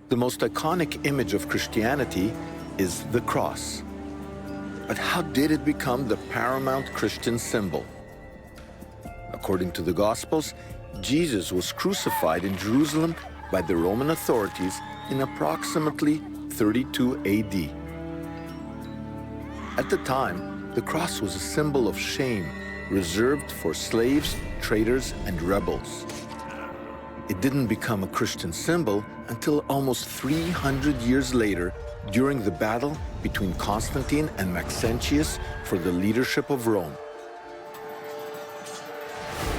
The most iconic image of Christianity is the cross. But how did it become the paramount Christian symbol? According to the Gospels, Jesus was crucified in Jerusalem by the Roman authorities in approximately 32 AD. At the time, the cross was a symbol of shame reserved for slaves, traitors, and rebels. It didn't become a Christian symbol until almost 300 years later, during the battle between Constantine and Maxentius for the leadership of Rome.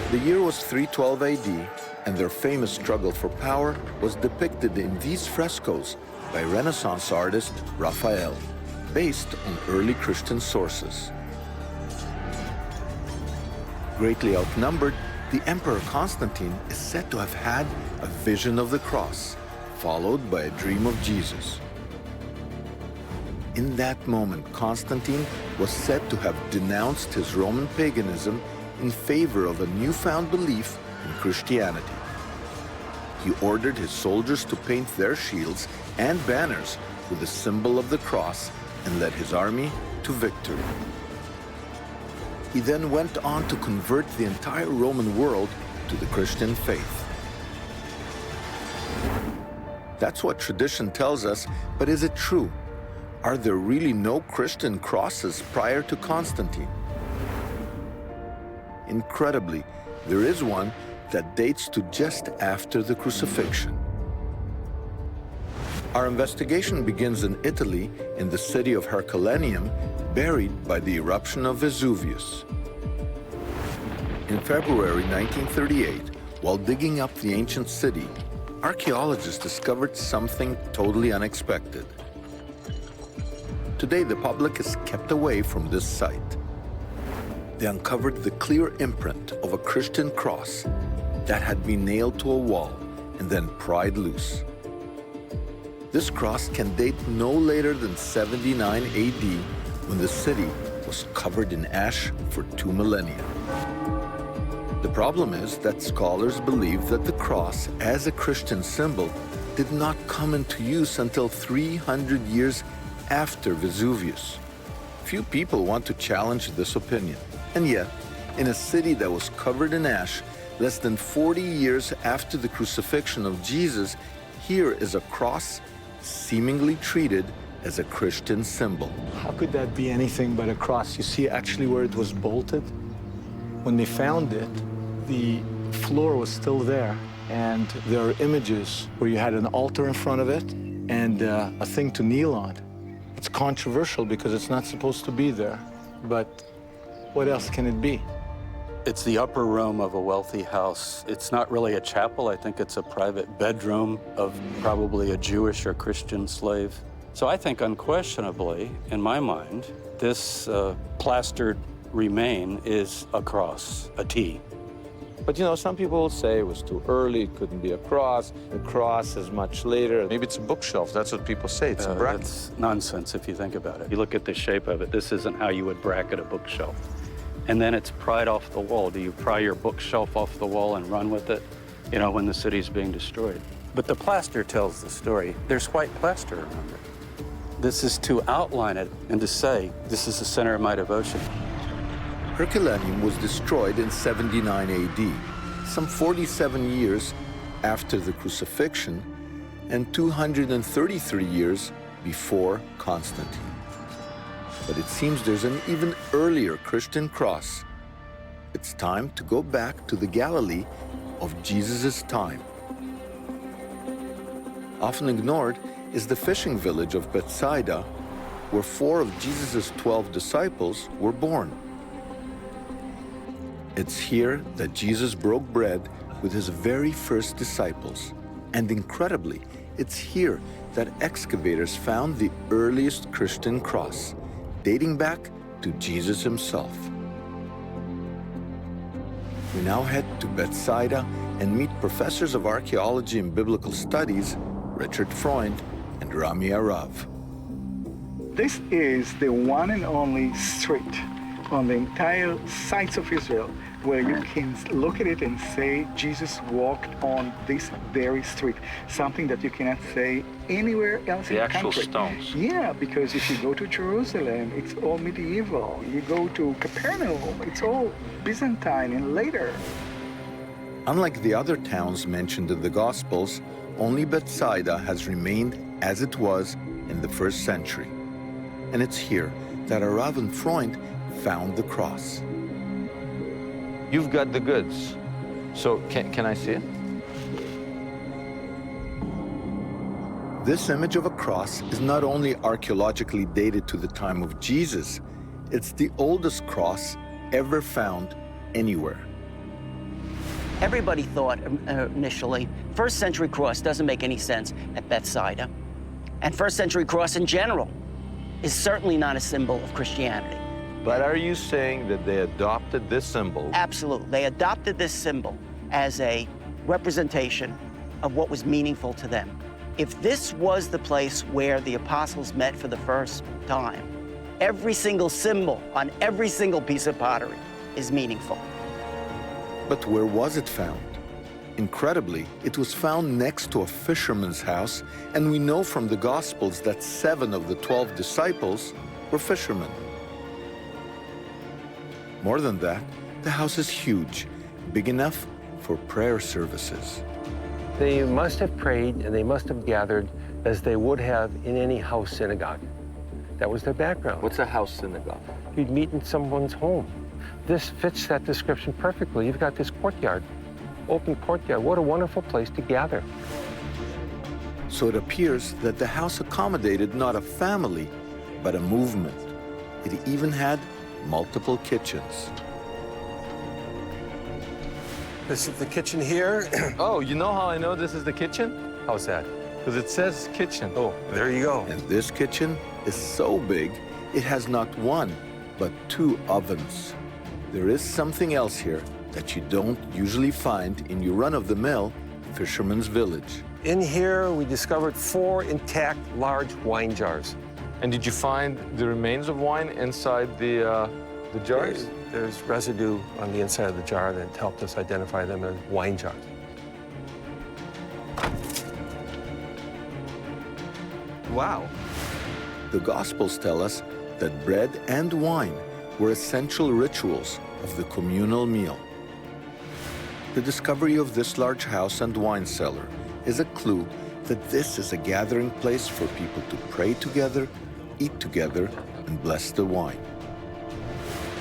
The year was 312 AD, and their famous struggle for power was depicted in these frescoes by Renaissance artist Raphael, based on early Christian sources. Greatly outnumbered, the Emperor Constantine is said to have had a vision of the cross, followed by a dream of Jesus. In that moment, Constantine was said to have denounced his Roman paganism in favor of a newfound belief in Christianity. He ordered his soldiers to paint their shields and banners with the symbol of the cross and led his army to victory. He then went on to convert the entire Roman world to the Christian faith. That's what tradition tells us, but is it true? Are there really no Christian crosses prior to Constantine? Incredibly, there is one that dates to just after the crucifixion. Our investigation begins in Italy, in the city of Herculaneum, buried by the eruption of Vesuvius. In February 1938, while digging up the ancient city, archaeologists discovered something totally unexpected. Today, the public is kept away from this site. They uncovered the clear imprint of a Christian cross that had been nailed to a wall and then pried loose. This cross can date no later than 79 AD, when the city was covered in ash for 2 millennia. The problem is that scholars believe that the cross, as a Christian symbol, did not come into use until 300 years after Vesuvius. Few people want to challenge this opinion. And yet, in a city that was covered in ash, less than 40 years after the crucifixion of Jesus, here is a cross seemingly treated as a Christian symbol. How could that be anything but a cross? You see actually where it was bolted? When they found it, the floor was still there, and there are images where you had an altar in front of it and a thing to kneel on. It's controversial because it's not supposed to be there, but what else can it be? It's the upper room of a wealthy house. It's not really a chapel. I think it's a private bedroom of probably a Jewish or Christian slave. So I think unquestionably, in my mind, this plastered remain is a cross, a T. But you know, some people will say it was too early, it couldn't be a cross. The cross is much later. Maybe it's a bookshelf. That's what people say. It's a bracket. That's nonsense if you think about it. You look at the shape of it. This isn't how you would bracket a bookshelf. And then it's pried off the wall. Do you pry your bookshelf off the wall and run with it, you know, when the city's being destroyed? But the plaster tells the story. There's white plaster around it. This is to outline it and to say, this is the center of my devotion. Herculaneum was destroyed in 79 AD, some 47 years after the crucifixion and 233 years before Constantine. But it seems there's an even earlier Christian cross. It's time to go back to the Galilee of Jesus' time. Often ignored is the fishing village of Bethsaida, where 4 of Jesus' 12 disciples were born. It's here that Jesus broke bread with his very first disciples. And incredibly, it's here that excavators found the earliest Christian cross, dating back to Jesus himself. We now head to Bethsaida and meet professors of archaeology and biblical studies, Richard Freund and Rami Arav. This is the one and only street on the entire sites of Israel where you can look at it and say Jesus walked on this very street, something that you cannot say anywhere else in the actual country. stones. Yeah, because if you go to Jerusalem, it's all medieval. You go to Capernaum, it's all Byzantine and later. Unlike the other towns mentioned in the Gospels, only Bethsaida has remained as it was in the first century. And it's here that a Rav and Freund found the cross. You've got the goods. So can I see it? This image of a cross is not only archaeologically dated to the time of Jesus, it's the oldest cross ever found anywhere. Everybody thought initially, first century cross doesn't make any sense at Bethsaida. And first century cross in general is certainly not a symbol of Christianity. But are you saying that they adopted this symbol? Absolutely. They adopted this symbol as a representation of what was meaningful to them. If this was the place where the apostles met for the first time, every single symbol on every single piece of pottery is meaningful. But where was it found? Incredibly, it was found next to a fisherman's house, and we know from the Gospels that 7 of the 12 disciples were fishermen. More than that, the house is huge, big enough for prayer services. They must have prayed and they must have gathered as they would have in any house synagogue. That was their background. What's a house synagogue? You'd meet in someone's home. This fits that description perfectly. You've got this courtyard, open courtyard. What a wonderful place to gather. So it appears that the house accommodated not a family, but a movement. It even had multiple kitchens. This is the kitchen here. Oh, you know how I know this is the kitchen? How's that? Because it says kitchen. Oh, there you go. And this kitchen is so big, it has not 1, but 2 ovens. There is something else here that you don't usually find in your run-of-the-mill fisherman's village. In here, we discovered 4 intact large wine jars. And did you find the remains of wine inside the jars? There's residue on the inside of the jar that helped us identify them as wine jars. Wow. The Gospels tell us that bread and wine were essential rituals of the communal meal. The discovery of this large house and wine cellar is a clue that this is a gathering place for people to pray together, eat together, and bless the wine.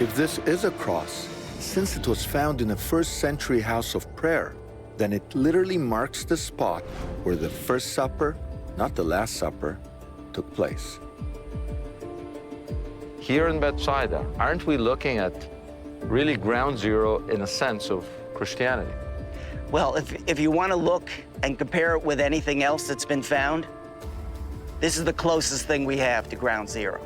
If this is a cross, since it was found in a first century house of prayer, then it literally marks the spot where the First Supper, not the Last Supper, took place. Here in Bethsaida, aren't we looking at really ground zero in a sense of Christianity? Well, if you want to look and compare it with anything else that's been found, this is the closest thing we have to ground zero.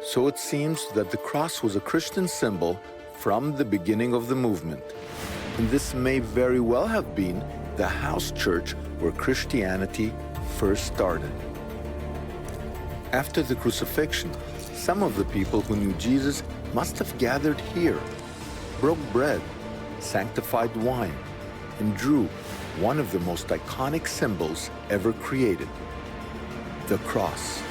So it seems that the cross was a Christian symbol from the beginning of the movement. And this may very well have been the house church where Christianity first started. After the crucifixion, some of the people who knew Jesus must have gathered here, broke bread, sanctified wine, and drew one of the most iconic symbols ever created, the cross.